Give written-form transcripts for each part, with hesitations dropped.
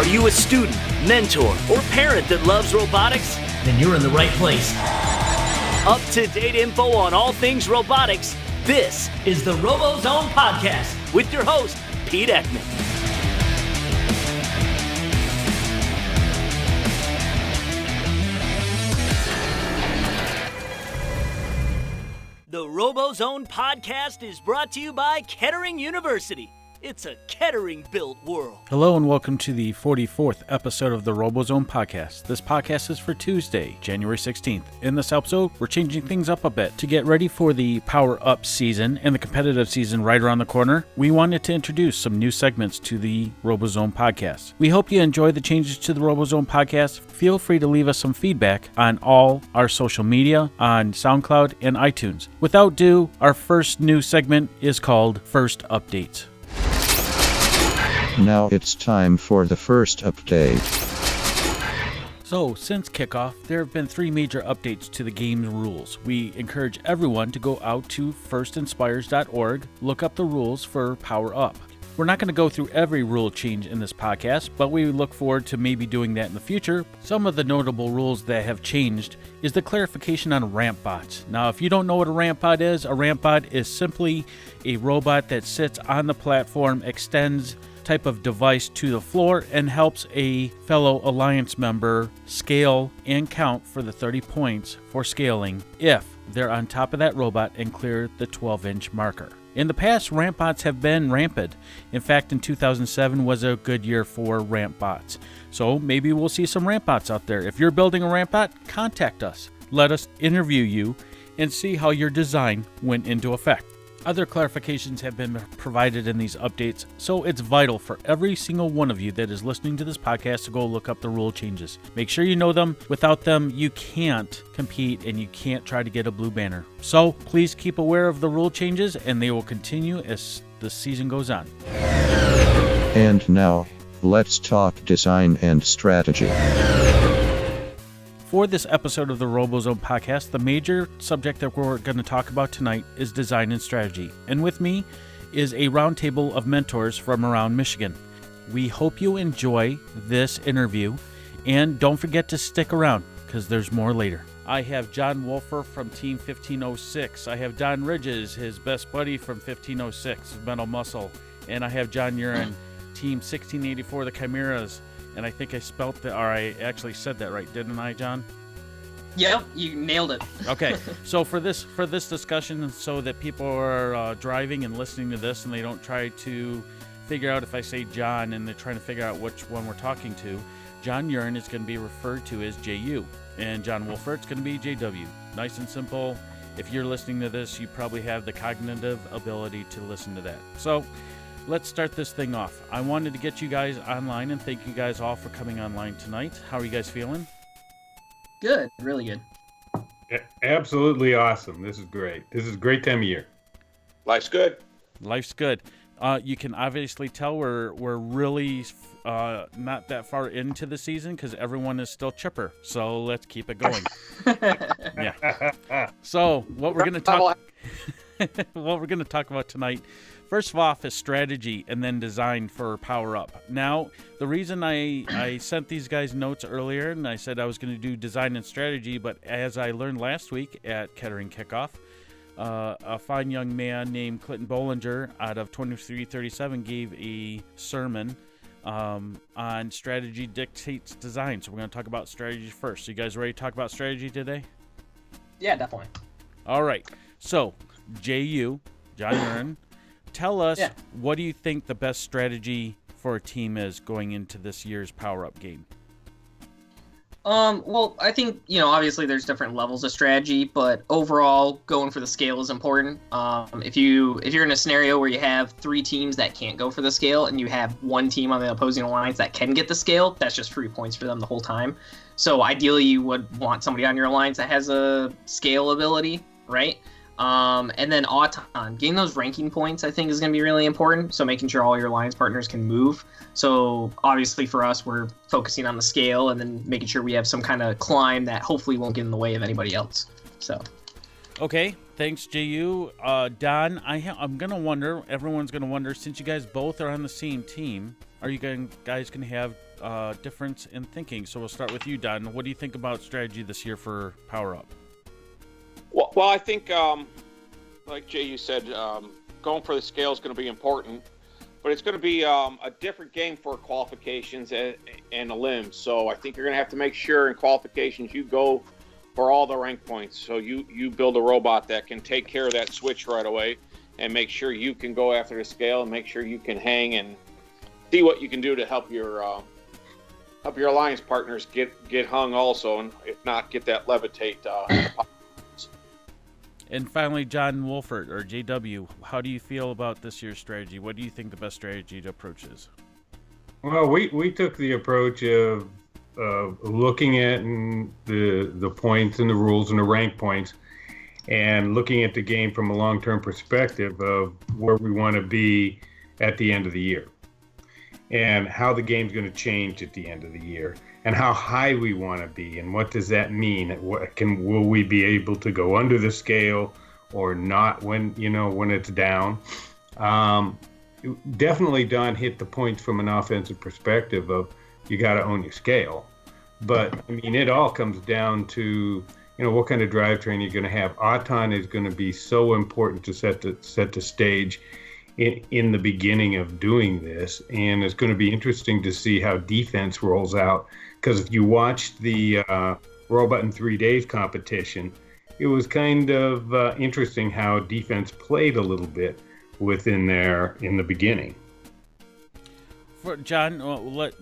Are you a student, mentor, or parent that loves robotics? Then you're in the right place. Up-to-date info on all things robotics. This is the RoboZone Podcast with your host, Pete Ekman. The RoboZone Podcast is brought to you by Kettering University. It's a Kettering-built world. Hello and welcome to the 44th episode of the RoboZone Podcast. This podcast is for Tuesday, January 16th. In this episode, we're changing things up a bit. To get ready for the Power Up season and the competitive season right around the corner, we wanted to introduce some new segments to the RoboZone Podcast. We hope you enjoy the changes to the RoboZone Podcast. Feel free to leave us some feedback on all our social media, on SoundCloud and iTunes. Without ado, our first new segment is called First Updates. Now it's time for the first update. So, since kickoff, there have been 3 major updates to the game's rules. We encourage everyone to go out to firstinspires.org, look up the rules for Power Up. We're not going to go through every rule change in this podcast, but we look forward to maybe doing that in the future. Some of the notable rules that have changed is the clarification on ramp bots. Now, if you don't know what a ramp bot is simply a robot that sits on the platform, extends type of device to the floor, and helps a fellow Alliance member scale and count for the 30 points for scaling if they're on top of that robot and clear the 12-inch marker. In the past, ramp bots have been rampant. In fact, in 2007 was a good year for ramp bots. So maybe we'll see some ramp bots out there. If you're building a ramp bot, contact us. Let us interview you and see how your design went into effect. Other clarifications have been provided in these updates, so it's vital for every single one of you that is listening to this podcast to go look up the rule changes. Make sure you know them. Without them, you can't compete and you can't try to get a blue banner. So please keep aware of the rule changes, and they will continue as the season goes on. And now, let's talk design and strategy. For this episode of the RoboZone Podcast, the major subject that we're going to talk about tonight is design and strategy. And with me is a roundtable of mentors from around Michigan. We hope you enjoy this interview, and don't forget to stick around because there's more later. I have Jon Wolfert from Team 1506. I have Don Ridges, his best buddy from 1506, Mental Muscle. And I have Jon Uren, Team 1684, the Chimeras. And I think I I actually said that right, didn't I, John? Yep, you nailed it. Okay, so for this discussion, so that people are driving and listening to this and they don't try to figure out if I say John and they're trying to figure out which one we're talking to, Jon Uren is going to be referred to as JU, and Jon Wolfert is going to be JW. Nice and simple. If you're listening to this, you probably have the cognitive ability to listen to that. So let's start this thing off. I wanted to get you guys online and thank you guys all for coming online tonight. How are you guys feeling? Good, really good. Absolutely awesome. This is great. This is a great time of year. Life's good. Life's good. You can obviously tell we're really not that far into the season because everyone is still chipper. So let's keep it going. Yeah. So what we're going to talk about tonight, first of all, is strategy and then design for Power Up. Now, the reason I sent these guys notes earlier and I said I was going to do design and strategy, but as I learned last week at Kettering Kickoff, a fine young man named Clinton Bollinger out of 2337 gave a sermon on strategy dictates design. So we're going to talk about strategy first. So you guys ready to talk about strategy today? Yeah, definitely. All right. So, Jon Uren, tell us, what do you think the best strategy for a team is going into this year's Power Up game? Well, I think, obviously there's different levels of strategy, but overall, going for the scale is important. If you're in a scenario where you have 3 teams that can't go for the scale and you have 1 team on the opposing alliance that can get the scale, that's just free points for them the whole time. So ideally, you would want somebody on your alliance that has a scale ability, right? And then Auton, getting those ranking points, I think, is going to be really important. So making sure all your alliance partners can move. So obviously for us, we're focusing on the scale and then making sure we have some kind of climb that hopefully won't get in the way of anybody else. So. Okay, thanks, JU. Don, I'm going to wonder, everyone's going to wonder, since you guys both are on the same team, are you guys going to have difference in thinking. So we'll start with you, Don. What do you think about strategy this year for Power Up? Well, I think, like Jay, you said, going for the scale is going to be important, but it's going to be a different game for qualifications and elims. So I think you're going to have to make sure in qualifications you go for all the rank points. So you build a robot that can take care of that switch right away and make sure you can go after the scale and make sure you can hang and see what you can do to help your alliance partners get hung also, and if not, get that levitate. And finally, Jon Wolfert, or JW, how do you feel about this year's strategy? What do you think the best strategy to approach is? Well, we took the approach of looking at the points and the rules and the rank points, and looking at the game from a long-term perspective of where we want to be at the end of the year, and how the game's going to change at the end of the year, and how high we want to be, and what does that mean? Will we be able to go under the scale or not when it's down? Definitely, Don hit the points from an offensive perspective of you got to own your scale, but I mean it all comes down to what kind of drivetrain you're going to have. Auton is going to be so important to set the stage in the beginning of doing this, and it's going to be interesting to see how defense rolls out, because if you watched the Robot in 3 Days competition, it was kind of interesting how defense played a little bit within there in the beginning. For John,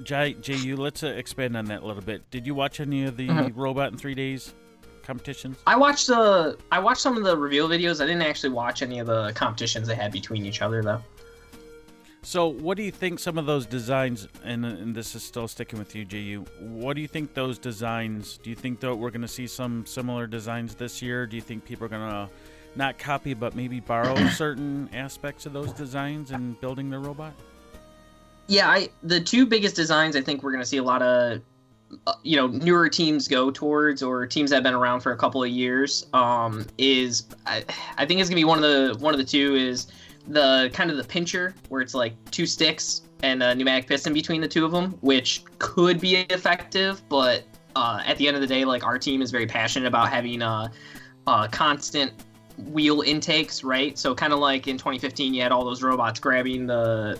JU, let's expand on that a little bit. Did you watch any of the Robot in 3 Days competitions? I watched some of the reveal videos. I didn't actually watch any of the competitions they had between each other, though. So what do you think some of those designs, and this is still sticking with you, JU, what do you think those designs, do you think that we're going to see some similar designs this year? Do you think people are going to not copy but maybe borrow certain aspects of those designs in building their robot? Yeah, the two biggest designs I think we're going to see a lot of newer teams go towards, or teams that have been around for a couple of years, is I think it's gonna be one of the two is the kind of the pincher, where it's like two sticks and a pneumatic piston between the two of them, which could be effective, but at the end of the day, like, our team is very passionate about having constant wheel intakes, right? So kind of like in 2015, you had all those robots grabbing the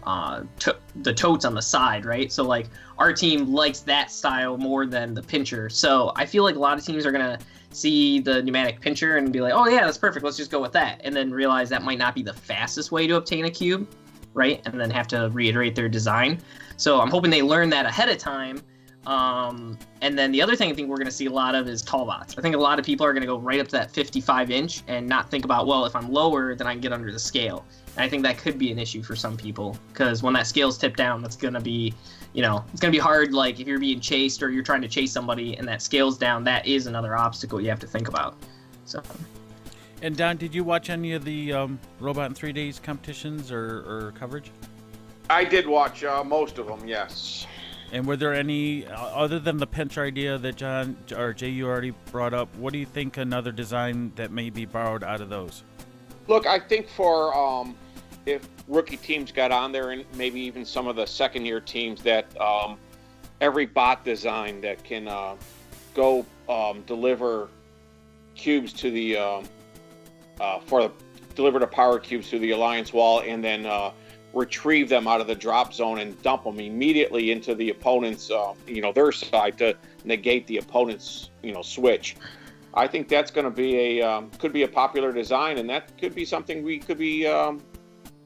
totes on the side, right? So like our team likes that style more than the pincher. So I feel like a lot of teams are gonna see the pneumatic pincher and be like, oh yeah, that's perfect, let's just go with that, and then realize that might not be the fastest way to obtain a cube, right? And then have to reiterate their design. So I'm hoping they learn that ahead of time. And then the other thing I think we're going to see a lot of is tall bots. I think a lot of people are going to go right up to that 55 inch and not think about, well, if I'm lower, then I can get under the scale. And I think that could be an issue for some people, because when that scale's tipped down, that's going to be, it's going to be hard. Like if you're being chased or you're trying to chase somebody and that scale's down, that is another obstacle you have to think about. So. And Don, did you watch any of the Robot in 3 Days competitions or coverage? I did watch most of them, yes. And were there any, other than the pincher idea that John or Jay you already brought up, what do you think another design that may be borrowed out of those? Look, I think for if rookie teams got on there, and maybe even some of the second-year teams, that every bot design that can go deliver cubes to the deliver the power cubes to the Alliance wall, and then retrieve them out of the drop zone and dump them immediately into the opponent's, their side, to negate the opponent's, switch. I think that's going to be could be a popular design, and that could be something we could be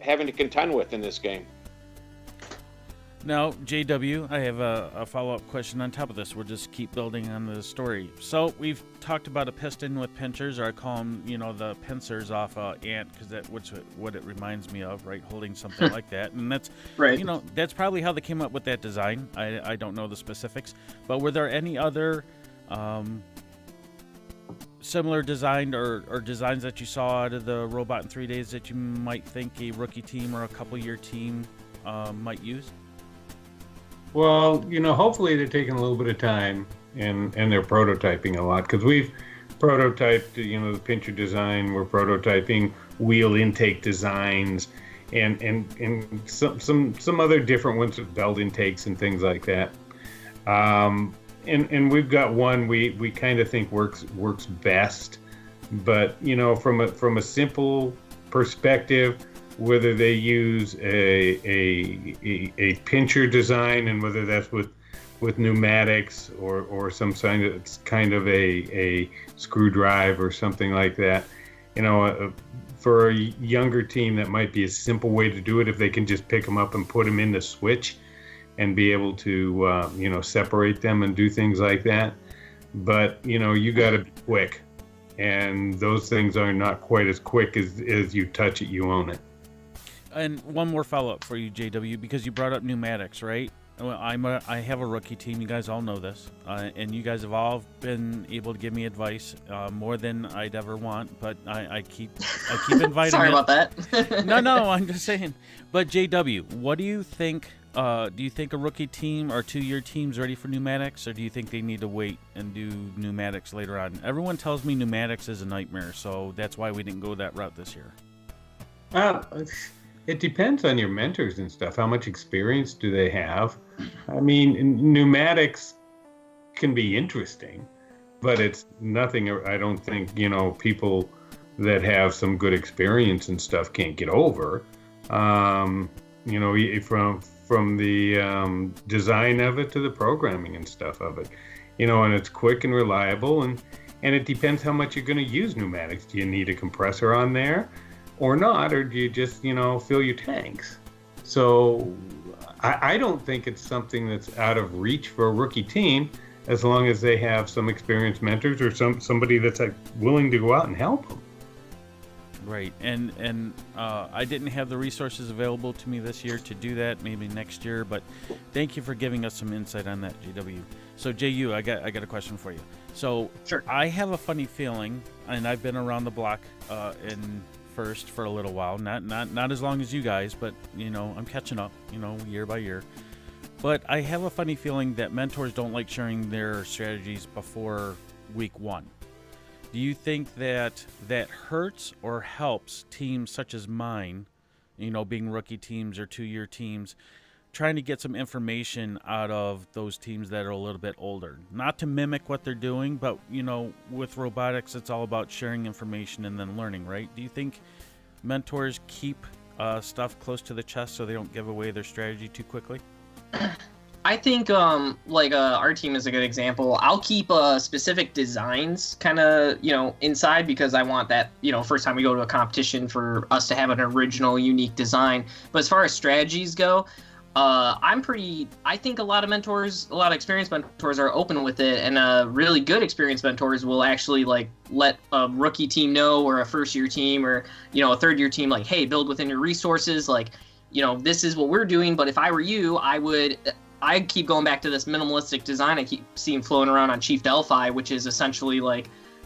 having to contend with in this game. Now, JW, I have a follow-up question on top of this. We'll just keep building on the story. So we've talked about a piston with pinchers, or I call them, the pincers off ant, because that's what it reminds me of, right? Holding something like that. And that's, right. That's probably how they came up with that design. I don't know the specifics. But were there any other similar design or designs that you saw out of the Robot in 3 Days that you might think a rookie team or a couple-year team might use? Well, hopefully they're taking a little bit of time and they're prototyping a lot, because we've prototyped, the pincher design. We're prototyping wheel intake designs and some other different ones with belt intakes and things like that. And we've got one we kind of think works best, but from a simple perspective, whether they use a pincher design, and whether that's with pneumatics or some kind of a screw drive or something like that, for a younger team, that might be a simple way to do it if they can just pick them up and put them in the switch and be able to separate them and do things like that. But you got to be quick, and those things are not quite as quick as you touch it, you own it. And one more follow-up for you, JW, because you brought up pneumatics, right? Well, I have a rookie team. You guys all know this, and you guys have all been able to give me advice more than I'd ever want. But I keep inviting. Sorry about that. No, I'm just saying. But JW, what do you think? Do you think a rookie team or 2-year team's ready for pneumatics, or do you think they need to wait and do pneumatics later on? Everyone tells me pneumatics is a nightmare, so that's why we didn't go that route this year. It depends on your mentors and stuff. How much experience do they have? I mean, pneumatics can be interesting, but it's nothing. I don't think people that have some good experience and stuff can't get over. From the design of it to the programming and stuff of it, and it's quick and reliable, and it depends how much you're going to use pneumatics. Do you need a compressor on there or not, or do you just fill your tanks? So I don't think it's something that's out of reach for a rookie team, as long as they have some experienced mentors or somebody that's willing to go out and help them. Right, and I didn't have the resources available to me this year to do that. Maybe next year, but thank you for giving us some insight on that, JW. So JU, I got a question for you. So Sure. I have a funny feeling, and I've been around the block in first for a little while. Not as long as you guys, but I'm catching up. Year by year. But I have a funny feeling that mentors don't like sharing their strategies before week 1. Do you think that hurts or helps teams such as mine, being rookie teams or 2-year teams, trying to get some information out of those teams that are a little bit older? Not to mimic what they're doing, but, with robotics, it's all about sharing information and then learning, right? Do you think mentors keep stuff close to the chest so they don't give away their strategy too quickly? I think our team is a good example. I'll keep specific designs kind of inside, because I want that first time we go to a competition for us to have an original unique design. But as far as strategies go, I think a lot of experienced mentors are open with it, and really good experienced mentors will actually let a rookie team know, or a first-year team, or a third-year team, hey, build within your resources, this is what we're doing. But if I were you, I'd keep going back to this minimalistic design I keep seeing floating around on Chief Delphi, which is essentially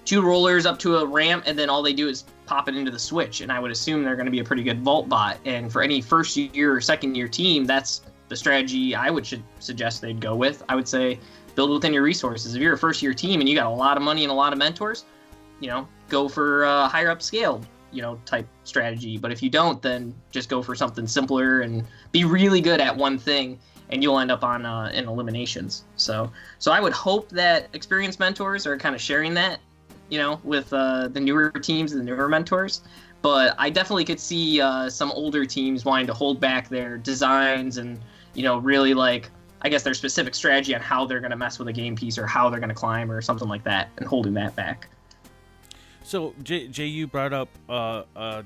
2 rollers up to a ramp, and then all they do is pop it into the switch. And I would assume they're going to be a pretty good vault bot. And for any first year or second year team, that's the strategy I would suggest they'd go with. I would say build within your resources. If you're a first year team and you got a lot of money and a lot of mentors, go for a higher up scale, type strategy. But if you don't, then just go for something simpler and be really good at one thing, and you'll end up on in eliminations. So I would hope that experienced mentors are kind of sharing that, with the newer teams and the newer mentors. But I definitely could see some older teams wanting to hold back their designs and, really I guess their specific strategy on how they're going to mess with a game piece or how they're going to climb or something like that, and holding that back. So Jay, you brought up a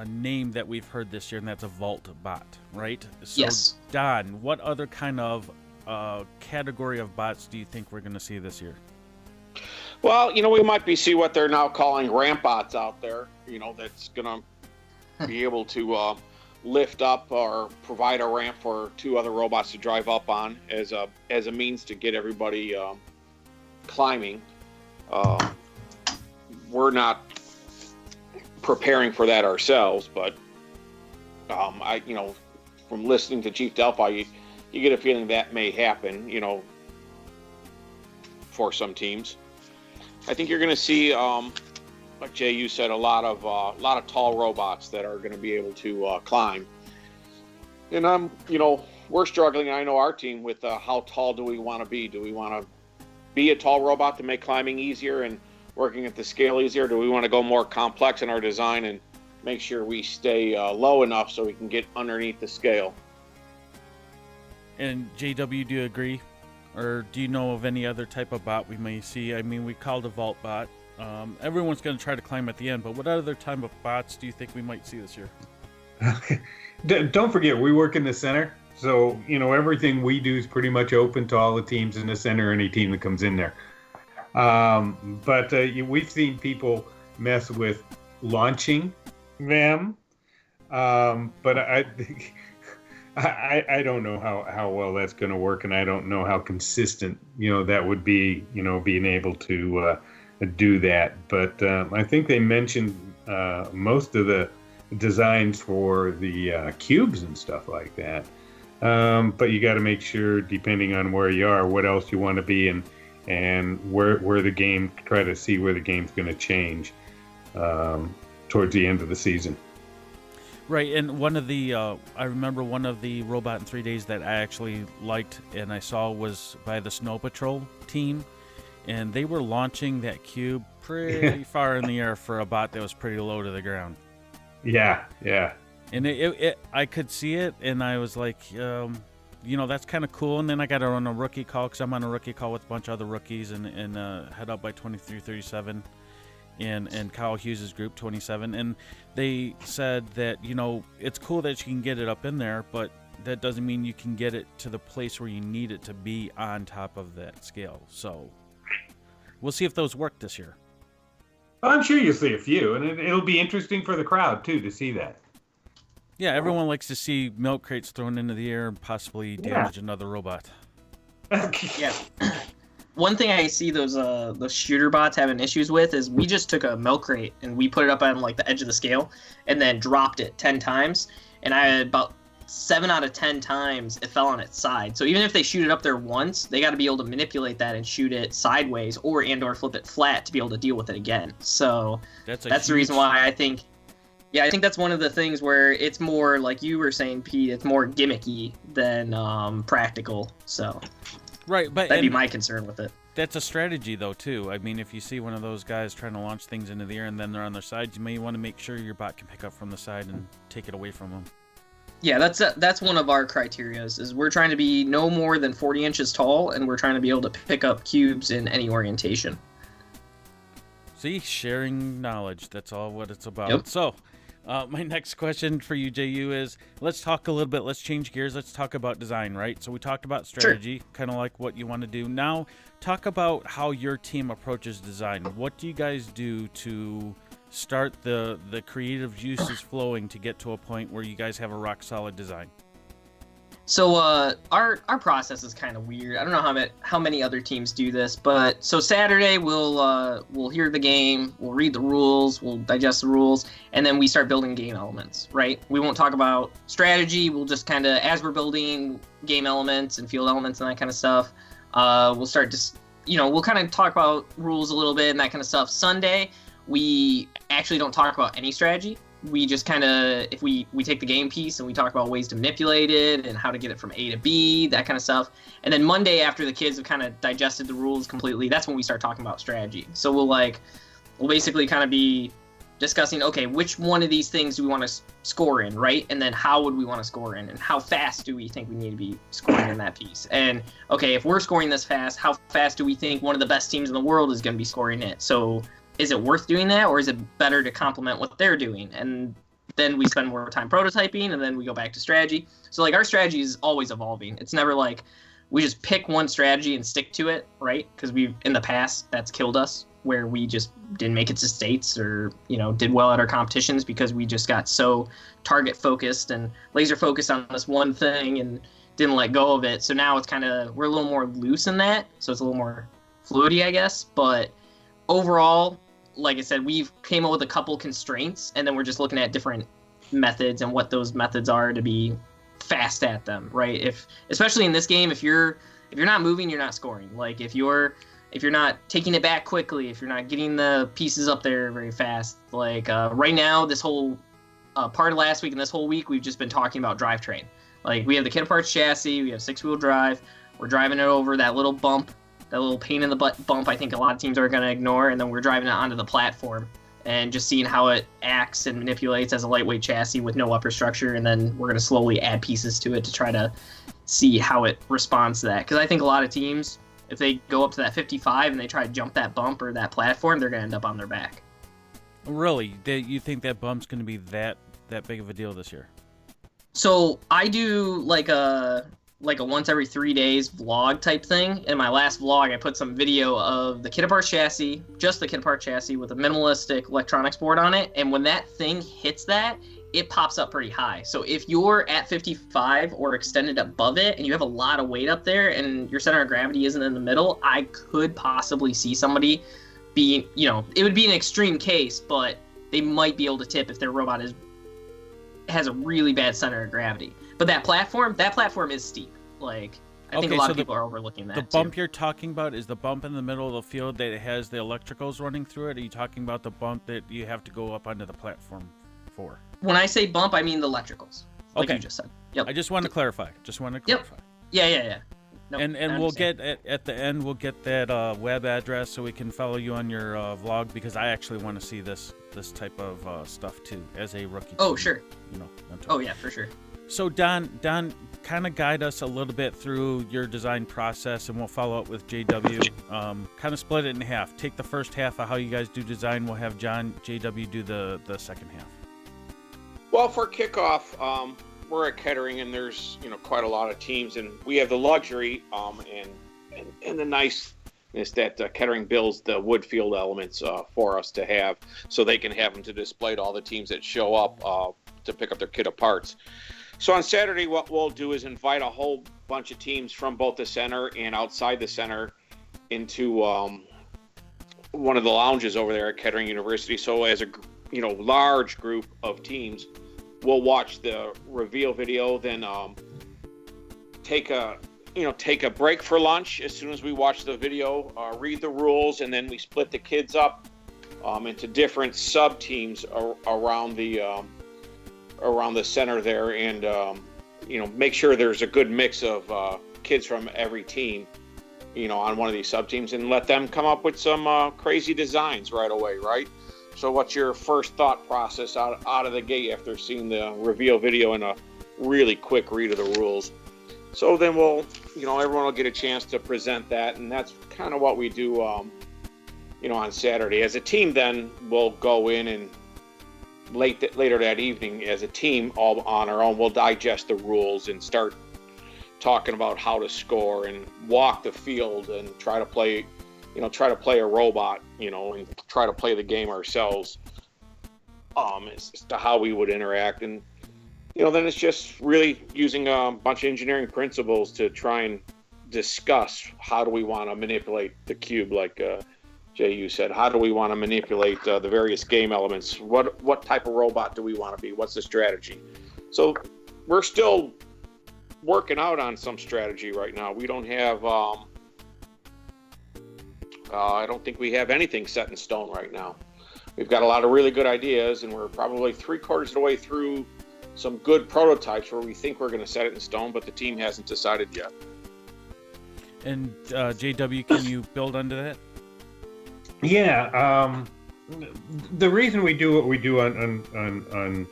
name that we've heard this year, and that's a vault bot, right? So, yes. Don, what other kind of category of bots do you think we're going to see this year? Well, we might see what they're now calling ramp bots out there, that's going to be able to lift up or provide a ramp for 2 other robots to drive up on as a means to get everybody climbing. We're not preparing for that ourselves, but from listening to Chief Delphi, you get a feeling that may happen, for some teams. I think you're going to see, like Jay, you said, a lot of tall robots that are going to be able to climb. And we're struggling. I know our team with how tall do we want to be? Do we want to be a tall robot to make climbing easier and working at the scale easier? Do we want to go more complex in our design and make sure we stay low enough so we can get underneath the scale? And JW, do you agree? Or do you know of any other type of bot we may see? I mean, we called a vault bot. Everyone's going to try to climb at the end, but what other type of bots do you think we might see this year? Don't forget, we work in the center. So, everything we do is pretty much open to all the teams in the center, any team that comes in there. But we've seen people mess with launching them. But I don't know how well that's going to work, and I don't know how consistent, that would be, being able to do that. But I think they mentioned most of the designs for the cubes and stuff like that. But you got to make sure, depending on where you are, what else you want to be, and where the game, try to see where the game's going to change towards the end of the season. Right, and one of the, I remember one of the Robot in 3 Days that I actually liked and I saw was by the Snow Patrol team, and they were launching that cube pretty far in the air for a bot that was pretty low to the ground. Yeah. And I could see it, and I was like, that's kind of cool. And then I got on a rookie call, because I'm on a rookie call with a bunch of other rookies, and head up by 2337 and Kyle Hughes' group, 27. And they said that, it's cool that you can get it up in there, but that doesn't mean you can get it to the place where you need it to be on top of that scale. So we'll see if those work this year. I'm sure you'll see a few, and it'll be interesting for the crowd, too, to see that. Yeah, everyone likes to see milk crates thrown into the air and possibly damage another robot. Yeah. One thing I see those shooter bots having issues with is we just took a milk crate and we put it up on the edge of the scale and then dropped it 10 times, and I had about 7 out of 10 times it fell on its side. So even if they shoot it up there once, they got to be able to manipulate that and shoot it sideways or flip it flat to be able to deal with it again. So that's the reason why I think that's one of the things where it's more, like you were saying, Pete, it's more gimmicky than practical. So right, but that'd be my concern with it. That's a strategy, though, too. I mean, if you see one of those guys trying to launch things into the air and then they're on their side, you may want to make sure your bot can pick up from the side and take it away from them. Yeah, that's one of our criterias, is we're trying to be no more than 40 inches tall, and we're trying to be able to pick up cubes in any orientation. See, sharing knowledge, that's all what it's about. Yep. So, my next question for you, JU, is let's talk a little bit, let's change gears, let's talk about design, right? So we talked about strategy, kind of like what you want to do. Now, talk about how your team approaches design. What do you guys do to start the creative juices flowing to get to a point where you guys have a rock solid design? So our process is kind of weird. I don't know how many other teams do this, but so Saturday we'll hear the game, we'll read the rules, we'll digest the rules, and then we start building game elements, right? We won't talk about strategy. We'll just kind of, as we're building game elements and field elements and that kind of stuff, we'll start just, we'll kind of talk about rules a little bit and that kind of stuff. Sunday, we actually don't talk about any strategy. We just kind of, if we take the game piece and we talk about ways to manipulate it and how to get it from A to B, that kind of stuff. And then Monday, after the kids have kind of digested the rules completely, that's when we start talking about strategy. So we'll basically kind of be discussing, okay, which one of these things do we want to score in, right? And then how would we want to score in, and how fast do we think we need to be scoring in that piece? And okay, if we're scoring this fast, how fast do we think one of the best teams in the world is going to be scoring it? So is it worth doing that, or is it better to complement what they're doing? And then we spend more time prototyping, and then we go back to strategy. So our strategy is always evolving. It's never like we just pick one strategy and stick to it, right? Because in the past, that's killed us, where we just didn't make it to states or, did well at our competitions because we just got so target focused and laser focused on this one thing and didn't let go of it. So now it's we're a little more loose in that. So it's a little more fluidity, I guess. But overall, like I said, we've came up with a couple constraints, and then we're just looking at different methods and what those methods are to be fast at them, right? Especially in this game, if you're not moving, you're not scoring. If you're not taking it back quickly, if you're not getting the pieces up there very fast, right now, this whole part of last week and this whole week, we've just been talking about drivetrain. Like, we have the kit parts chassis, we have 6-wheel drive, we're driving it over that little bump, that little pain in the butt bump I think a lot of teams are going to ignore, and then we're driving it onto the platform and just seeing how it acts and manipulates as a lightweight chassis with no upper structure, and then we're going to slowly add pieces to it to try to see how it responds to that. Because I think a lot of teams, if they go up to that 55 and they try to jump that bump or that platform, they're going to end up on their back. Really? You think that bump's going to be that big of a deal this year? So I do like a once every 3 days vlog type thing. In my last vlog, I put some video of the kit apart chassis, just the kit apart chassis with a minimalistic electronics board on it. And when that thing hits that, it pops up pretty high. So if you're at 55 or extended above it and you have a lot of weight up there and your center of gravity isn't in the middle, I could possibly see somebody being, it would be an extreme case, but they might be able to tip if their robot has a really bad center of gravity. But that platform is steep. Like, I think a lot of people are overlooking that. The bump you're talking about is the bump in the middle of the field that has the electricals running through it? Or are you talking about the bump that you have to go up onto the platform for? When I say bump, I mean the electricals, like you just said. Yep. I just want to clarify. Yep. Yeah. Nope, and we'll get at the end. We'll get that web address so we can follow you on your vlog, because I actually want to see this type of stuff too as a rookie. Oh, team, sure. Oh yeah, for sure. So Don, kind of guide us a little bit through your design process, and we'll follow up with JW. Kind of split it in half. Take the first half of how you guys do design. We'll have JW do the second half. Well, for kickoff, we're at Kettering, and there's quite a lot of teams, and we have the luxury and the niceness that Kettering builds the wood field elements for us to have, so they can have them to display to all the teams that show up to pick up their kit of parts. So on Saturday, what we'll do is invite a whole bunch of teams from both the center and outside the center into one of the lounges over there at Kettering University. So as a large group of teams, we'll watch the reveal video, then take a break for lunch as soon as we watch the video, read the rules, and then we split the kids up into different sub teams around the center there, and make sure there's a good mix of kids from every team on one of these sub teams, and let them come up with some crazy designs right away, right? So what's your first thought process out of the gate after seeing the reveal video and a really quick read of the rules? So then we'll, everyone will get a chance to present that, and that's kind of what we do, on Saturday. As a team, then we'll go in and later that evening, as a team, all on our own, we'll digest the rules and start talking about how to score and walk the field and try to play a robot, and try to play the game ourselves, as to how we would interact. And, then it's just really using a bunch of engineering principles to try and discuss how do we want to manipulate the cube, like Jay, you said. How do we want to manipulate the various game elements? What type of robot do we want to be? What's the strategy? So we're still working out on some strategy right now. We don't have... I don't think we have anything set in stone right now. We've got a lot of really good ideas, and we're probably 3/4 of the way through some good prototypes where we think we're going to set it in stone, but the team hasn't decided yet. And JW, can you build onto that? Yeah. The reason we do what we do on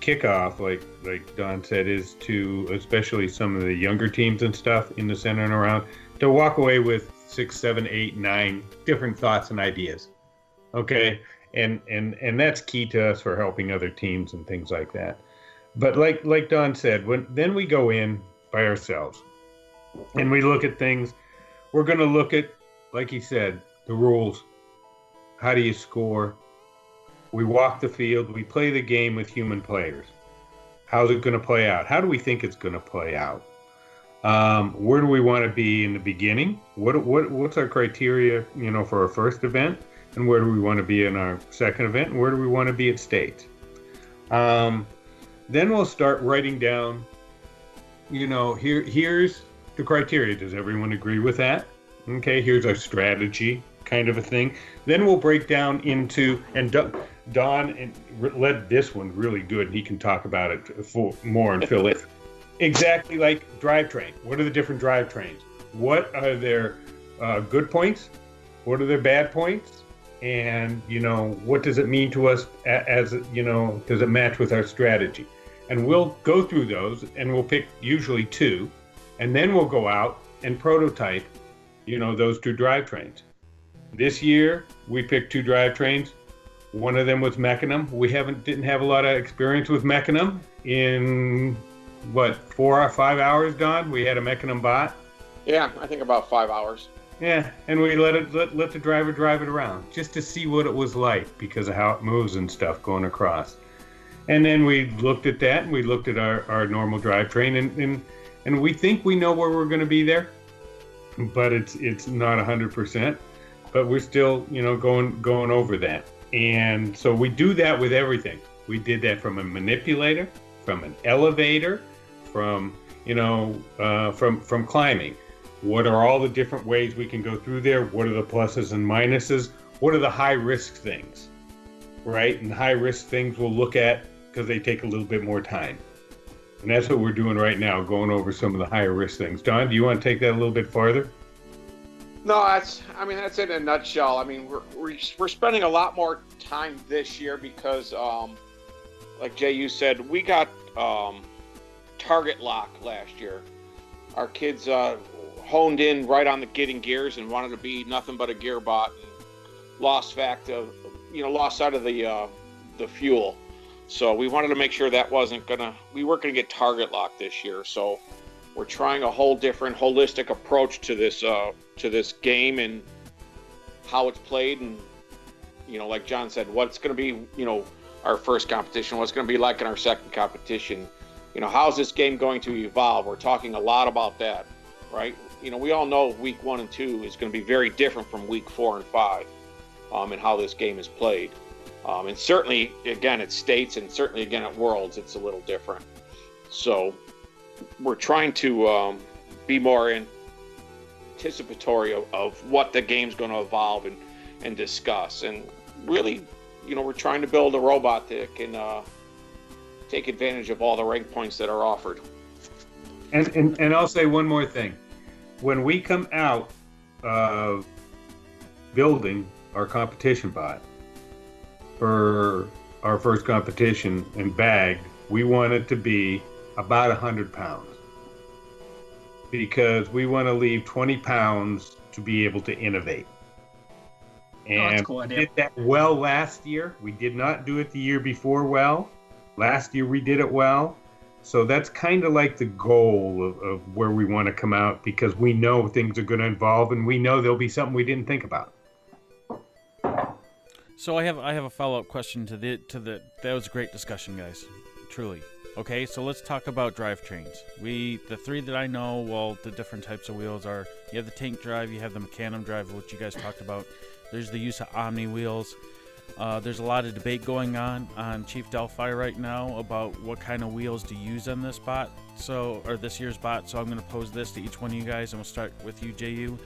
kickoff, like Don said, is to, especially some of the younger teams and stuff in the center and around, to walk away with 6, 7, 8, 9 different thoughts and ideas. Okay, and that's key to us for helping other teams and things like that. But like Don said, then we go in by ourselves and we look at things. We're going to look at, like he said, the rules. How do you score? We walk the field. We play the game with human players. How's it going to play out? How do we think it's going to play out? Where do we want to be in the beginning? What's our criteria, for our first event? And where do we want to be in our second event? And where do we want to be at state? Then we'll start writing down, here's the criteria. Does everyone agree with that? Okay, here's our strategy, kind of a thing. Then we'll break down into, and Don led this one really good. He can talk about it more and fill it. exactly like drivetrain. What are the different drivetrains? What are their good points? What are their bad points? And, what does it mean to us as, does it match with our strategy? And we'll go through those and we'll pick usually two, and then we'll go out and prototype, those two drivetrains. This year, we picked two drivetrains. One of them was Mechanim. We didn't have a lot of experience with Mechanim. In 4 or 5 hours, Don, we had a Mechanim bot. Yeah, I think about 5 hours. Yeah, and we let the driver drive it around just to see what it was like because of how it moves and stuff going across. And then we looked at that, and we looked at our normal drivetrain, and we think we know where we're going to be there, but it's not 100%. But we're still, going over that. And so we do that with everything. We did that from a manipulator, from an elevator, from climbing. What are all the different ways we can go through there? What are the pluses and minuses? What are the high risk things, right? And high risk things we'll look at because they take a little bit more time. And that's what we're doing right now, going over some of the higher risk things. Don, do you want to take that a little bit farther? No, that's it in a nutshell. I mean, we're spending a lot more time this year because, like Jay, you said, we got target lock last year. Our kids honed in right on the getting gears and wanted to be nothing but a gear bot, and lost sight of the fuel. So we wanted to make sure that we weren't gonna get target lock this year. So we're trying a whole different holistic approach to this game and how it's played, and like John said, what's going to be our first competition, what's going to be like in our second competition, how's this game going to evolve. We're talking a lot about that, right? We all know week 1 and 2 is going to be very different from week 4 and 5 and how this game is played, and certainly again at states, and certainly again at Worlds it's a little different. So we're trying to be more anticipatory of what the game's going to evolve and discuss. And really, we're trying to build a robot that can take advantage of all the rank points that are offered. And I'll say one more thing. When we come out of building our competition bot for our first competition and bagged, we want it to be about 100 pounds, because we want to leave 20 pounds to be able to innovate. And cool idea. We did that well last year. We did not do it the year before well. Last year we did it well. So that's kind of like the goal of where we want to come out, because we know things are going to evolve, and we know there'll be something we didn't think about. So I have a follow-up question to that was a great discussion, guys. Truly. Okay, so let's talk about drivetrains. The three that I know, well, the different types of wheels are, you have the tank drive, you have the Mechanim drive, which you guys talked about. There's the use of Omni wheels. There's a lot of debate going on Chief Delphi right now about what kind of wheels to use on this bot, or this year's bot. So I'm going to pose this to each one of you guys, and we'll start with you, JU.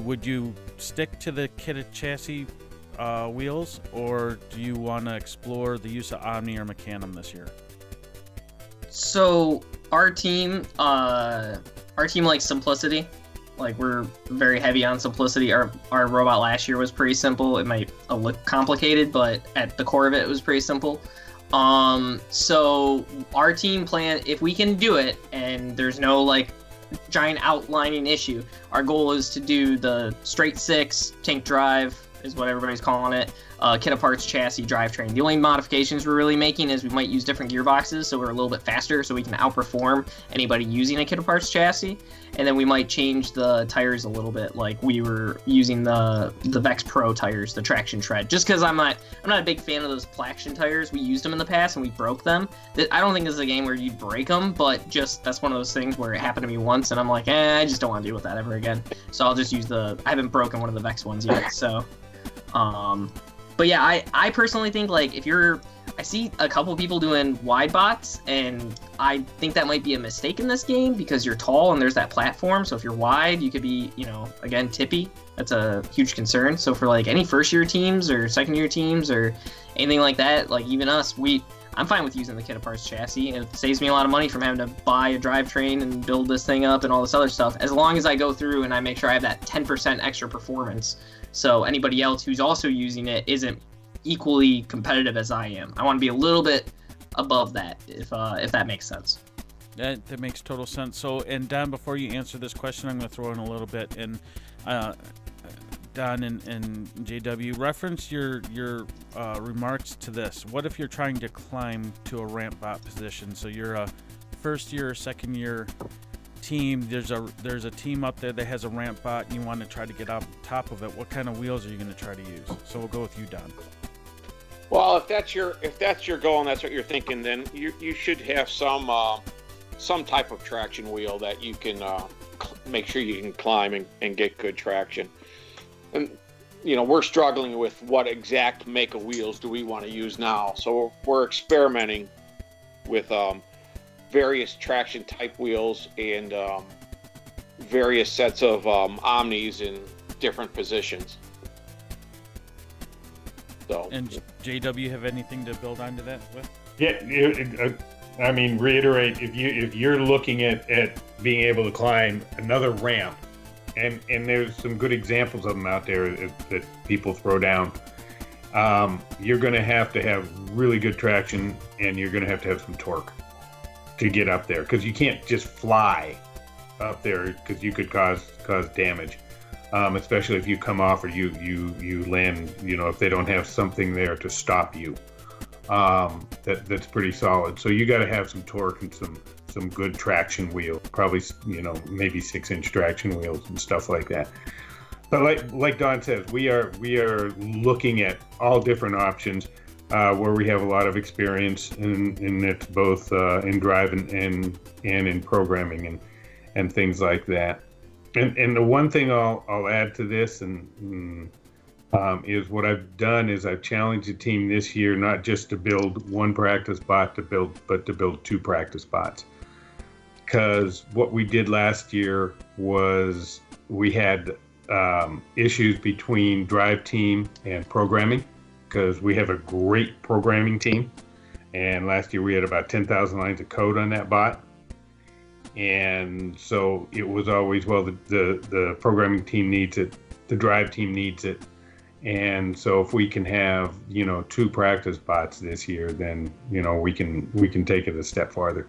Would you stick to the kitted chassis wheels, or do you want to explore the use of Omni or Mechanim this year? So our team likes simplicity. Like, we're very heavy on simplicity. Our robot last year was pretty simple. It might look complicated, but at the core of it, it was pretty simple. So our team plan, if we can do it and there's no giant outlining issue, our goal is to do the straight 6 tank drive, is what everybody's calling it, kit parts chassis drivetrain. The only modifications we're really making is we might use different gearboxes, so we're a little bit faster, so we can outperform anybody using a kit parts chassis. And then we might change the tires a little bit, like we were using the Vex Pro tires, the traction tread. Just because I'm not a big fan of those Plaction tires. We used them in the past and we broke them. I don't think this is a game where you break them, but just that's one of those things where it happened to me once, and I'm like, I just don't want to deal with that ever again. So I'll just use I haven't broken one of the Vex ones yet, so. But yeah, I personally think, I see a couple people doing wide bots, and I think that might be a mistake in this game because you're tall and there's that platform. So if you're wide, you could be, again, tippy. That's a huge concern. So for any first year teams or second year teams or anything like that, even us, I'm fine with using the kit of parts chassis. It saves me a lot of money from having to buy a drivetrain and build this thing up and all this other stuff, as long as I go through and I make sure I have that 10% extra performance, so anybody else who's also using it isn't equally competitive as I am. I want to be a little bit above that, if that makes sense. That makes total sense. So, and Don, before you answer this question, I'm going to throw in a little bit. And Don and JW, reference your remarks to this. What if you're trying to climb to a ramp bot position? So you're a first year, second year team. There's a team up there that has a ramp bot, and you want to try to get up top of it. What kind of wheels are you going to try to use? So we'll go with you, Don. Well, if that's your goal and that's what you're thinking, then you should have some type of traction wheel that you can make sure you can climb and get good traction. And we're struggling with what exact make of wheels do we want to use now. So we're experimenting with various traction type wheels and various sets of omnis in different positions. So. And JW, have anything to build onto that with? Yeah, I mean, reiterate, if you're looking at being able to climb another ramp, and there's some good examples of them out there that people throw down, you're going to have really good traction, and you're going to have some torque to get up there, because you can't just fly up there, because you could cause damage, especially if you come off or you land, if they don't have something there to stop you. That's pretty solid. So you got to have some torque and some good traction wheel, probably maybe 6-inch traction wheels and stuff like that. But like Don says, we are looking at all different options where we have a lot of experience, and it's both in drive and in programming and things like that. And the one thing I'll add to this is what I've done is I've challenged the team this year not just to build one practice bot but to build 2 practice bots. Because what we did last year was we had issues between drive team and programming, because we have a great programming team, and last year we had about 10,000 lines of code on that bot. And so it was always, well, the programming team needs it, the drive team needs it. And so if we can have, 2 practice bots this year, then, we can take it a step farther.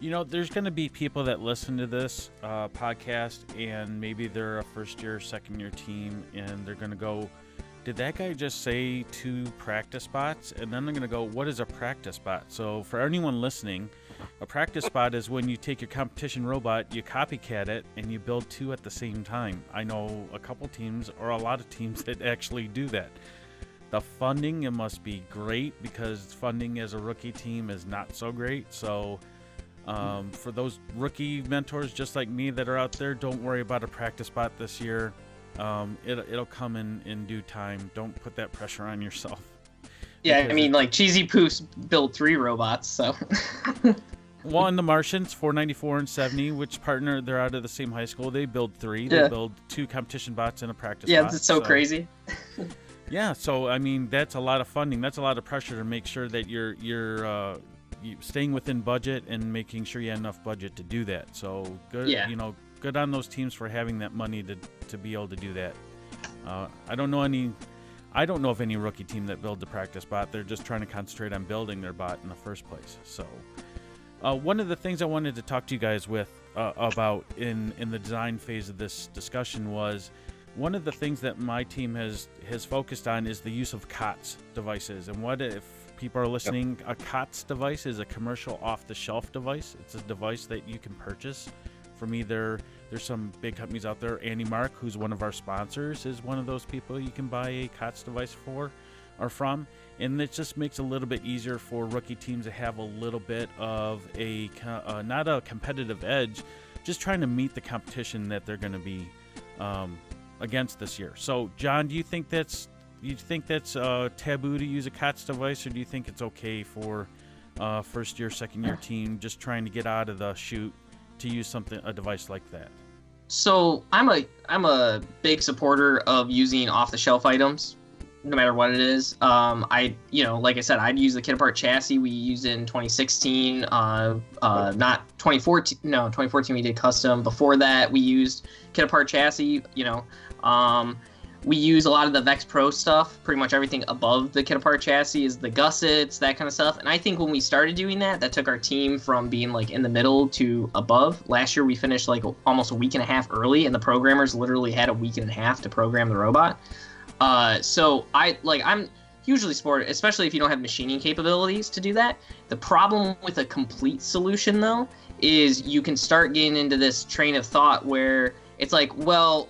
There's going to be people that listen to this podcast, and maybe they're a first year, second year team, and they're going to go, did that guy just say 2 practice bots? And then they're going to go, what is a practice bot? So for anyone listening, a practice bot is when you take your competition robot, you copycat it, and you build 2 at the same time. I know a couple teams, or a lot of teams, that actually do that. The funding, it must be great, because funding as a rookie team is not so great. So for those rookie mentors just like me that are out there, don't worry about a practice bot this year. It'll come in due time. Don't put that pressure on yourself. Yeah, I mean, like Cheesy Poofs built 3 robots, so. Well, and the Martians, 494 and 70, which partner, they're out of the same high school. They build 3. Yeah. They build 2 competition bots and a practice bot. Yeah, it's so crazy. Yeah, so I mean, that's a lot of funding. That's a lot of pressure to make sure that you're staying within budget and making sure you have enough budget to do that. So good, Yeah. Good on those teams for having that money to be able to do that. I don't know of any rookie team that builds a practice bot. They're just trying to concentrate on building their bot in the first place. So one of the things I wanted to talk to you guys about in the design phase of this discussion was, one of the things that my team has focused on is the use of COTS devices. And what if people are listening, a COTS device is a commercial off-the-shelf device. It's a device that you can purchase from either, there's some big companies out there, Andy Mark, who's one of our sponsors, is one of those people you can buy a COTS device from. And it just makes it a little bit easier for rookie teams to have a little bit of not a competitive edge, just trying to meet the competition that they're going to be against this year. So, John, do you think that's taboo to use a COTS device, or do you think it's okay for first year, second year team just trying to get out of the chute to use a device like that? So I'm a big supporter of using off-the-shelf items. no matter what it is. Like I said, I'd use the kit apart chassis we used in 2016. Not 2014. No, 2014 we did custom. Before that, we used kit apart chassis. We use a lot of the Vex Pro stuff. Pretty much everything above the kit apart chassis is the gussets, that kind of stuff. And I think when we started doing that took our team from being like in the middle to above. Last year we finished like almost a week and a half early, and the programmers literally had a week and a half to program the robot. So I'm hugely supportive, especially if you don't have machining capabilities to do that. The problem with a complete solution, though, is you can start getting into this train of thought where it's like, well,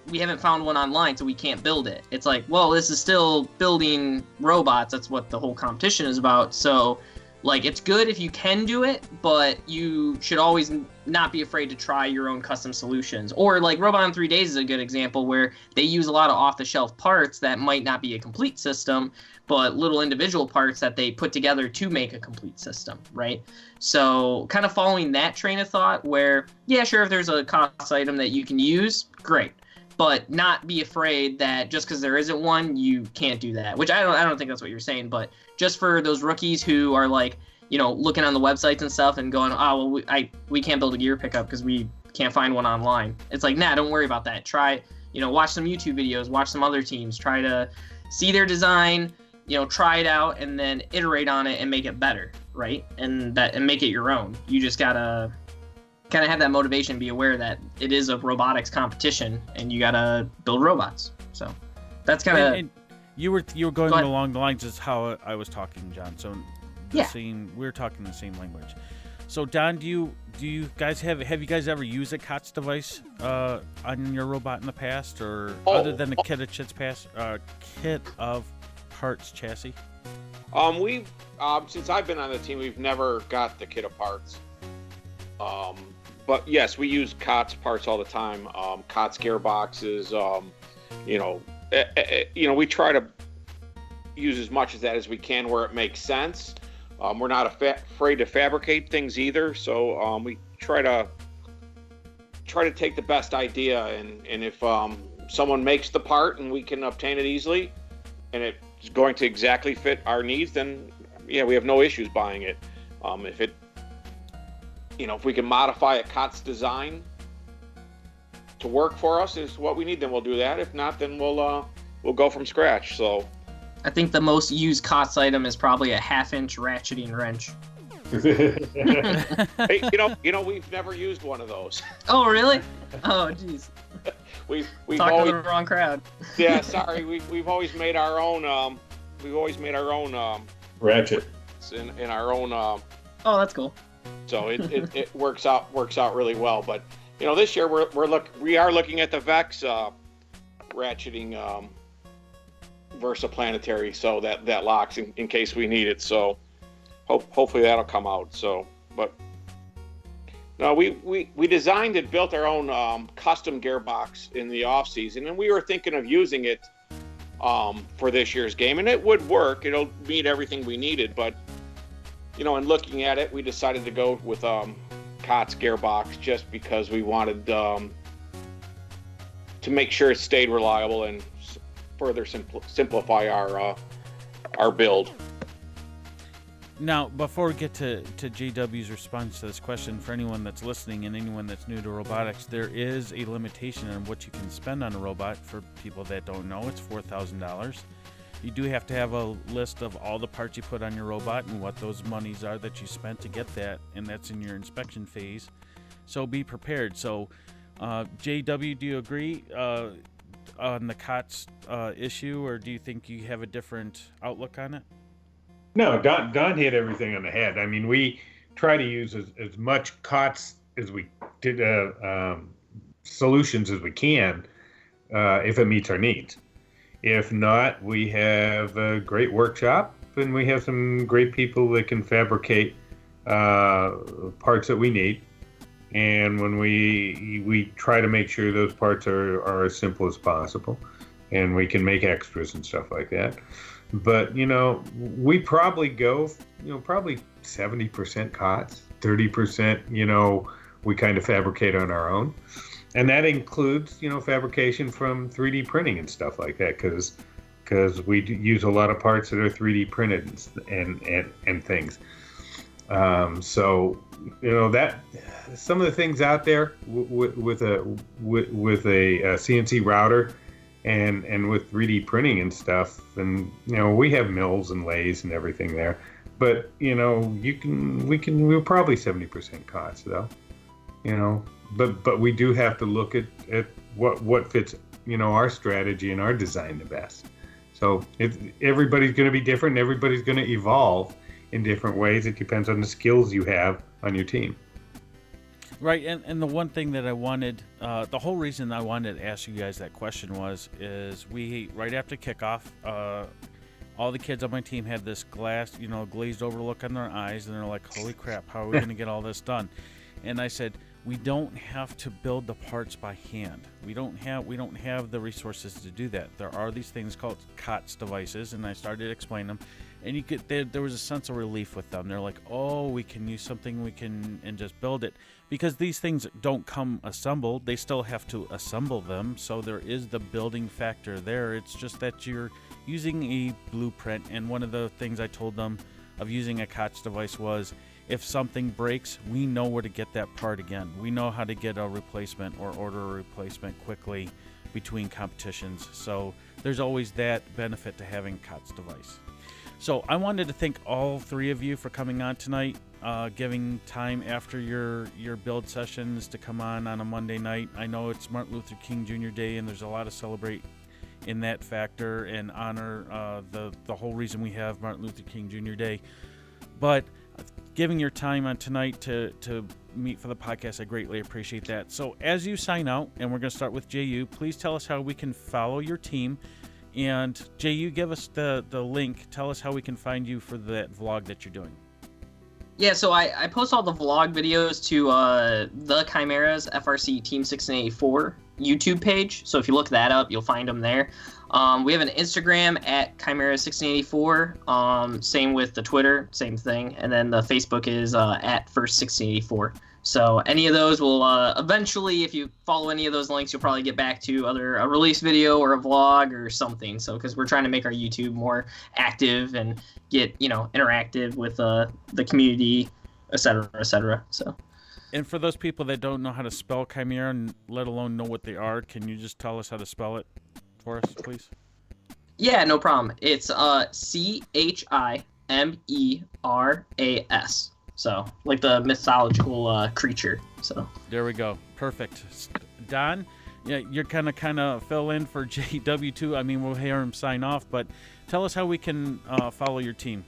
we haven't found one online, so we can't build it. It's like, well, this is still building robots. That's what the whole competition is about. So, like, it's good if you can do it, but you should always not be afraid to try your own custom solutions. Or, like, Robot on 3 Days is a good example where they use a lot of off-the-shelf parts that might not be a complete system, but little individual parts that they put together to make a complete system, right? So, kind of following that train of thought where, yeah, sure, if there's a cost item that you can use, great. But not be afraid that just because there isn't one, you can't do that. Which I don't think that's what you're saying. But just for those rookies who are like, looking on the websites and stuff and going, oh, well, we can't build a gear pickup because we can't find one online. It's like, nah, don't worry about that. Try, watch some YouTube videos, watch some other teams, try to see their design, try it out, and then iterate on it and make it better, right? And make it your own. You just gotta kind of have that motivation, be aware that it is a robotics competition and you gotta build robots. So that's kind of. And you were going along the lines of how I was talking, John. So we're talking the same language. So Don, do you guys have you guys ever used a COTS device on your robot in the past, or other than the kit of parts chassis? We've since I've been on the team, we've never got the kit of parts. But yes, we use COTS parts all the time. COTS gearboxes. We try to use as much of that as we can where it makes sense. We're not afraid to fabricate things either. So we try to take the best idea, and if someone makes the part and we can obtain it easily, and it's going to exactly fit our needs, then yeah, we have no issues buying it. If we can modify a COTS design to work for us is what we need, then we'll do that. If not, then we'll go from scratch. So I think the most used COTS item is probably a 1/2-inch ratcheting wrench. Hey, we've never used one of those. Oh, really? Oh, jeez. We've talking always, to the wrong crowd. Yeah, sorry. We've always made our own. Ratchet. In our own. Oh, that's cool. So it works out really well. But this year we are looking at the Vex ratcheting Versaplanetary, so that locks in case we need it. So hopefully that'll come out. So, but no, we designed and built our own custom gearbox in the off season, and we were thinking of using it for this year's game, and it would work. It'll meet everything we needed, but in looking at it, we decided to go with COTS gearbox just because we wanted to make sure it stayed reliable and further simplify our build. Now, before we get to JW's response to this question, for anyone that's listening and anyone that's new to robotics, there is a limitation on what you can spend on a robot. For people that don't know, it's $4,000. You do have to have a list of all the parts you put on your robot and what those monies are that you spent to get that, and that's in your inspection phase. So be prepared. So, JW, do you agree on the COTS issue, or do you think you have a different outlook on it? No, Don hit everything on the head. I mean, we try to use as much COTS as we did solutions as we can if it meets our needs. If not, we have a great workshop, and we have some great people that can fabricate parts that we need. And when we try to make sure those parts are as simple as possible, and we can make extras and stuff like that. But, we probably go, probably 70% COTS, 30%, we kind of fabricate on our own. And that includes, fabrication from 3D printing and stuff like that, because because we use a lot of parts that are 3D printed and things. So, that some of the things out there with a CNC router and with 3D printing and stuff, and we have mills and lathes and everything there, but we're probably 70% cost though, but we do have to look at what fits our strategy and our design the best. So everybody's going to be different, and everybody's going to evolve in different ways. It depends on the skills you have on your team. Right, and the one thing that I wanted, the whole reason I wanted to ask you guys that question is we, right after kickoff, all the kids on my team had this glazed over look on their eyes, and they're like, holy crap, how are we going to get all this done? And I said, we don't have to build the parts by hand. We don't have the resources to do that. There are these things called COTS devices, and I started explaining them. And there was a sense of relief with them. They're like, oh, we can use something, and just build it. Because these things don't come assembled. They still have to assemble them. So there is the building factor there. It's just that you're using a blueprint. And one of the things I told them of using a COTS device was, if something breaks, we know where to get that part again. We know how to get a replacement or order a replacement quickly between competitions. So there's always that benefit to having COTS device. So I wanted to thank all three of you for coming on tonight, giving time after your build sessions to come on a Monday night. I know it's Martin Luther King Jr. Day, and there's a lot to celebrate in that factor and honor the whole reason we have Martin Luther King Jr. Day. But giving your time on tonight to meet for the podcast, I greatly appreciate that. So as you sign out, and we're going to start with JU, please tell us how we can follow your team. And JU, give us the link. Tell us how we can find you for that vlog that you're doing. Yeah, so I post all the vlog videos to the Chimeras FRC Team 1684 YouTube page. So if you look that up, you'll find them there. We have an Instagram at Chimeras 1684. Same with the Twitter, same thing. And then the Facebook is at First 1684. So any of those will eventually, if you follow any of those links, you'll probably get back to either a release video or a vlog or something. So because we're trying to make our YouTube more active and get interactive with the community, et cetera. So. And for those people that don't know how to spell Chimera, and let alone know what they are, can you just tell us how to spell it for us, please? Yeah, no problem. It's Chimeras. So, like the mythological creature. So there we go. Perfect. Don, yeah, you're kind of fill in for JW2. I mean, we'll hear him sign off, but tell us how we can follow your team.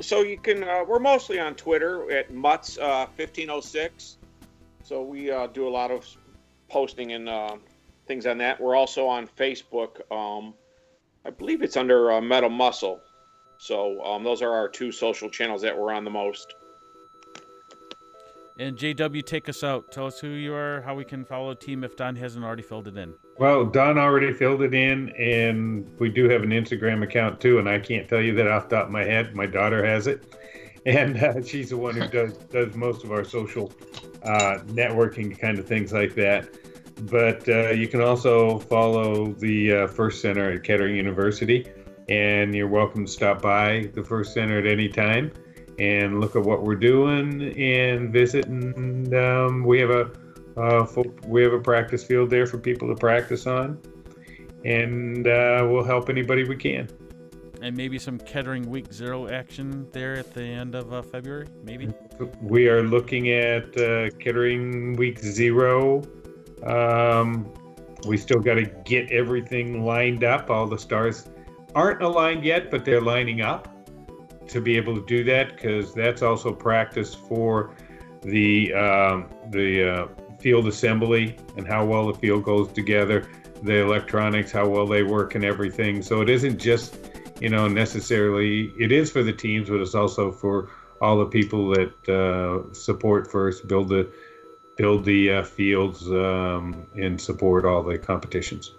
So you can. We're mostly on Twitter at Mutts 1506. So we do a lot of posting and things on that. We're also on Facebook. I believe it's under Metal Muscle. So those are our two social channels that we're on the most. And JW, take us out. Tell us who you are, how we can follow the team if Don hasn't already filled it in. Well, Don already filled it in, and we do have an Instagram account too, and I can't tell you that off the top of my head. My daughter has it, and she's the one who does most of our social networking kind of things like that. But you can also follow the First Center at Kettering University. And you're welcome to stop by the First Center at any time and look at what we're doing and visit. And we have a practice field there for people to practice on, and we'll help anybody we can. And maybe some Kettering Week 0 action there at the end of February, maybe? We are looking at Kettering Week 0. We still got to get everything lined up. All the stars aren't aligned yet, but they're lining up to be able to do that, because that's also practice for the field assembly and how well the field goes together, the electronics, how well they work and everything. So it isn't just, necessarily, it is for the teams, but it's also for all the people that support First, build the fields and support all the competitions.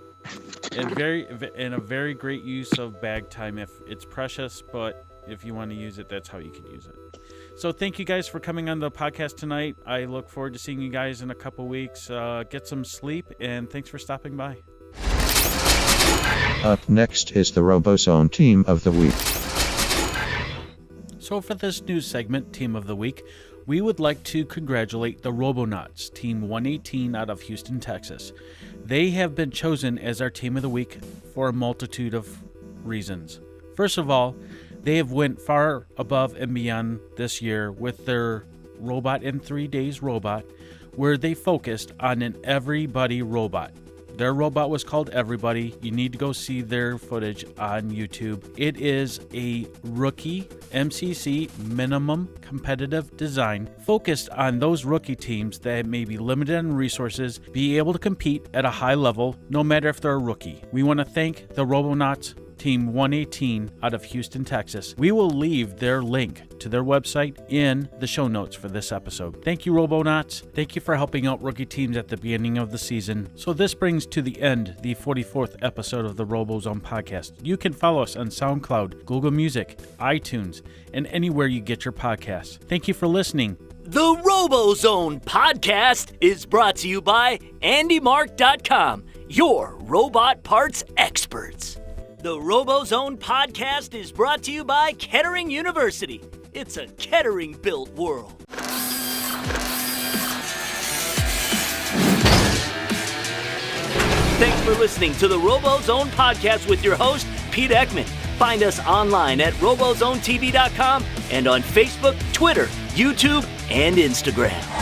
And a very great use of bag time. If it's precious, but if you want to use it, that's how you can use it. So thank you guys for coming on the podcast tonight. I look forward to seeing you guys in a couple weeks. Get some sleep, and thanks for stopping by. Up next is the RoboZone Team of the Week. So for this news segment, Team of the Week, we would like to congratulate the Robonauts, Team 118 out of Houston, Texas. They have been chosen as our Team of the Week for a multitude of reasons. First of all, they have went far above and beyond this year with their Robot in 3 Days robot, where they focused on an everybody robot. Their robot was called Everybody. You need to go see their footage on YouTube. It is a rookie MCC minimum competitive design focused on those rookie teams that may be limited in resources, be able to compete at a high level, no matter if they're a rookie. We want to thank the Robonauts Team 118 out of Houston, Texas. We will leave their link to their website in the show notes for this episode. Thank you, Robonauts. Thank you for helping out rookie teams at the beginning of the season. So this brings to the end the 44th episode of the RoboZone podcast. You can follow us on SoundCloud, Google Music, iTunes, and anywhere you get your podcasts. Thank you for listening. The RoboZone podcast is brought to you by AndyMark.com, your robot parts experts. The RoboZone podcast is brought to you by Kettering University. It's a Kettering-built world. Thanks for listening to the RoboZone podcast with your host, Pete Ekman. Find us online at RoboZoneTV.com and on Facebook, Twitter, YouTube, and Instagram.